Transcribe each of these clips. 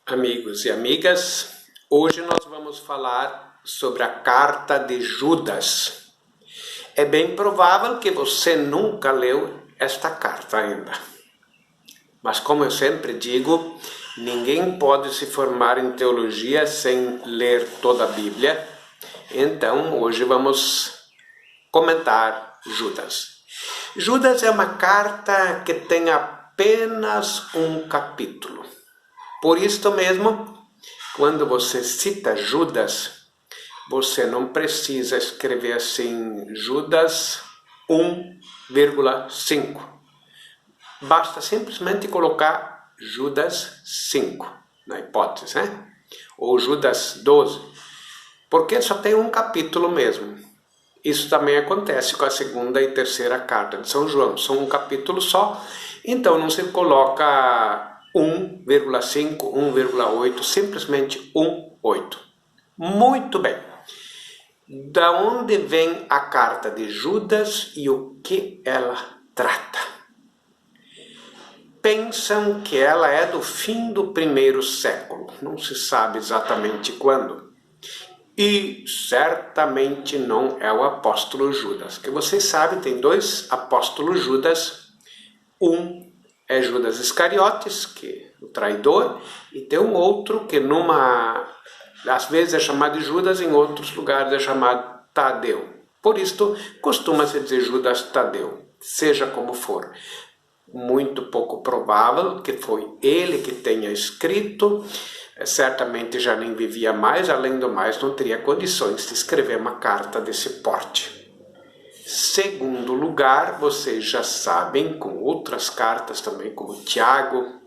Amigos e amigas, hoje nós vamos falar sobre a carta de Judas. É bem provável que você nunca leu esta carta ainda. Mas como eu sempre digo, ninguém pode se formar em teologia sem ler toda a Bíblia. Então, hoje vamos comentar Judas. Judas é uma carta que tem apenas um capítulo. Por isto mesmo, quando você cita Judas, você não precisa escrever assim Judas 1,5. Basta simplesmente colocar Judas 5, na hipótese, né? Ou Judas 12, porque só tem um capítulo mesmo. Isso também acontece com a segunda e terceira carta de São João, são um capítulo só, então não se coloca 1,5, 1,8, simplesmente 1,8. Muito bem. Da onde vem a carta de Judas e o que ela trata? Pensam que ela é do fim do primeiro século, não se sabe exatamente quando. E certamente não é o apóstolo Judas, que vocês sabem, tem dois apóstolos Judas, um é Judas Iscariotes, que é o traidor, e tem um outro que às vezes é chamado de Judas, em outros lugares é chamado Tadeu. Por isto, costuma-se dizer Judas Tadeu, seja como for. Muito pouco provável que foi ele que tenha escrito, certamente já nem vivia mais, além do mais não teria condições de escrever uma carta desse porte. Segundo lugar, vocês já sabem, com outras cartas também, como Tiago,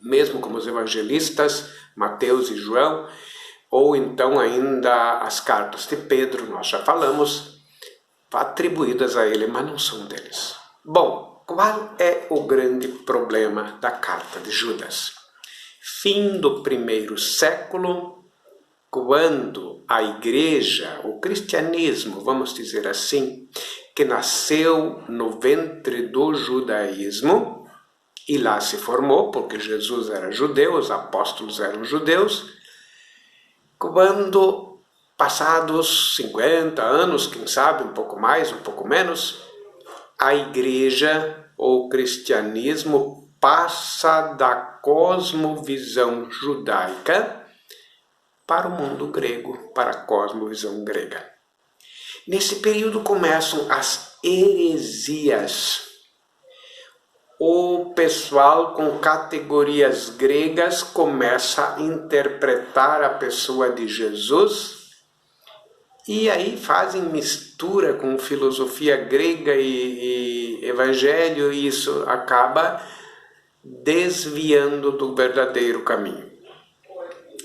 mesmo como os evangelistas, Mateus e João, ou então ainda as cartas de Pedro, nós já falamos, atribuídas a ele, mas não são deles. Bom, qual é o grande problema da carta de Judas? Fim do primeiro século, quando a igreja, o cristianismo, vamos dizer assim, que nasceu no ventre do judaísmo, e lá se formou, porque Jesus era judeu, os apóstolos eram judeus, quando, passados 50 anos, quem sabe, um pouco mais, um pouco menos, a igreja ou o cristianismo passa da cosmovisão judaica para o mundo grego, para a cosmovisão grega. Nesse período começam as heresias. O pessoal com categorias gregas começa a interpretar a pessoa de Jesus e aí fazem mistura com filosofia grega e evangelho, e isso acaba desviando do verdadeiro caminho.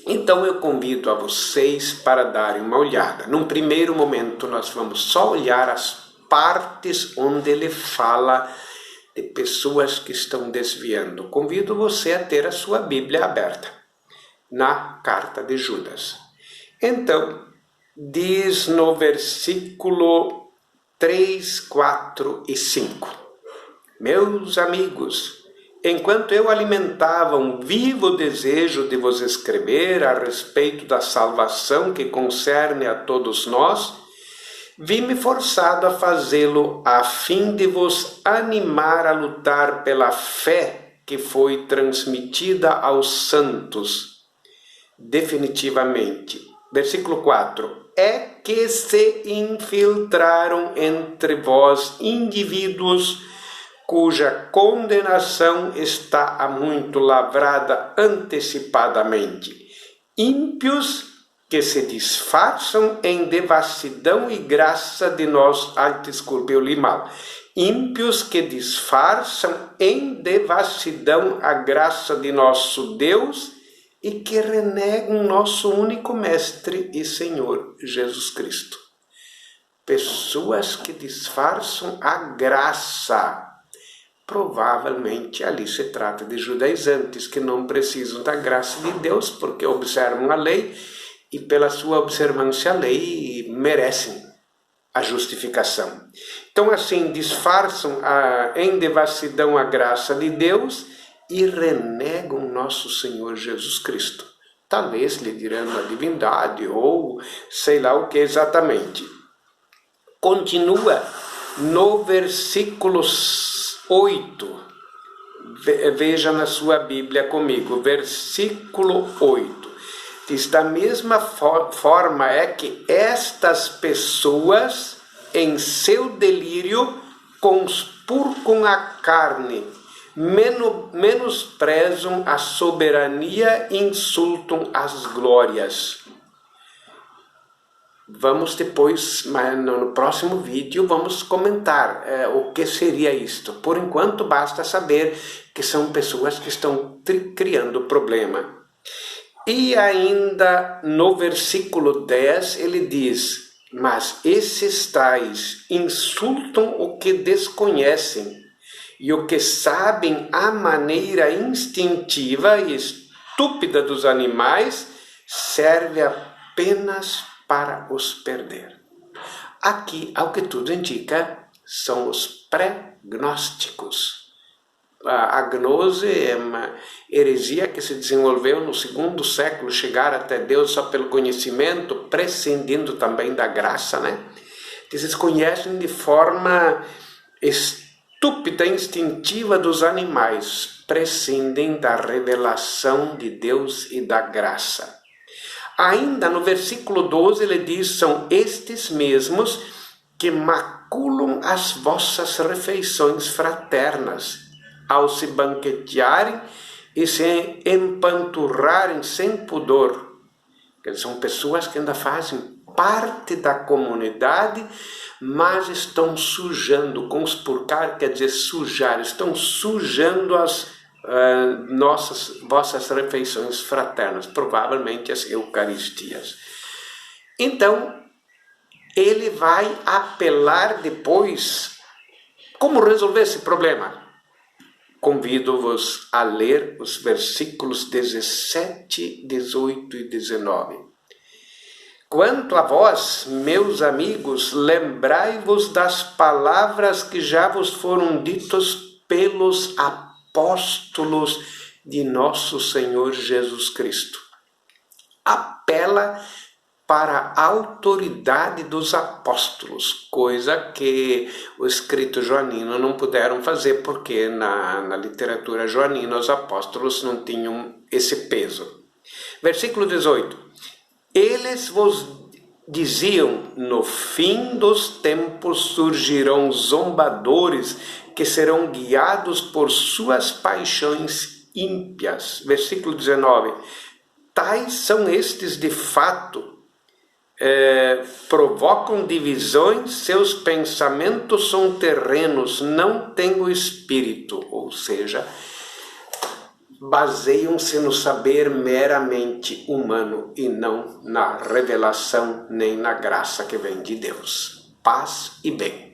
Então eu convido a vocês para darem uma olhada. Num primeiro momento nós vamos só olhar as partes onde ele fala de pessoas que estão desviando. Convido você a ter a sua Bíblia aberta na carta de Judas. Então, diz no versículo 3, 4 e 5. Meus amigos, enquanto eu alimentava um vivo desejo de vos escrever a respeito da salvação que concerne a todos nós, vi-me forçado a fazê-lo a fim de vos animar a lutar pela fé que foi transmitida aos santos. Definitivamente. Versículo 4. É que se infiltraram entre vós indivíduos cuja condenação está há muito lavrada antecipadamente. Ímpios que se disfarçam em devassidão e graça de nós... desculpe, eu li mal. Ímpios que disfarçam em devassidão a graça de nosso Deus e que renegam nosso único Mestre e Senhor, Jesus Cristo. Pessoas que disfarçam a graça. Provavelmente ali se trata de judaizantes que não precisam da graça de Deus porque observam a lei e pela sua observância à lei merecem a justificação. Então assim, disfarçam em devassidão a graça de Deus e renegam nosso Senhor Jesus Cristo. Talvez lhe dirão a divindade ou sei lá o que exatamente. Continua no versículo 8. Veja na sua Bíblia comigo, versículo 8. Diz, da mesma forma é que estas pessoas, em seu delírio, conspurcam a carne, menosprezam a soberania e insultam as glórias. Vamos depois, no próximo vídeo, vamos comentar o que seria isto. Por enquanto, basta saber que são pessoas que estão criando problema. E ainda no versículo 10, ele diz, mas esses tais insultam o que desconhecem, e o que sabem a maneira instintiva e estúpida dos animais serve apenas para os perder. Aqui, ao que tudo indica, são os pré-gnósticos. A gnose é uma heresia que se desenvolveu no 2º século, chegar até Deus só pelo conhecimento, prescindindo também da graça, né? Eles conhecem de forma estúpida, instintiva dos animais, prescindem da revelação de Deus e da graça. Ainda no versículo 12 ele diz, são estes mesmos que maculam as vossas refeições fraternas, ao se banquetearem e se empanturrarem sem pudor. São pessoas que ainda fazem parte da comunidade, mas estão sujando, conspurcar quer dizer sujar, estão sujando as vossas refeições fraternas, provavelmente as Eucaristias. Então, ele vai apelar depois como resolver esse problema. Convido-vos a ler os versículos 17, 18 e 19. Quanto a vós, meus amigos, lembrai-vos das palavras que já vos foram ditas pelos apóstolos de nosso Senhor Jesus Cristo. Apela para a autoridade dos apóstolos, coisa que o escrito joanino não puderam fazer, porque na literatura joanina os apóstolos não tinham esse peso. Versículo 18. Eles vos diziam, no fim dos tempos surgirão zombadores que serão guiados por suas paixões ímpias. Versículo 19. Tais são estes de fato, provocam divisões, seus pensamentos são terrenos, não têm o espírito, ou seja, baseiam-se no saber meramente humano e não na revelação nem na graça que vem de Deus. Paz e bem.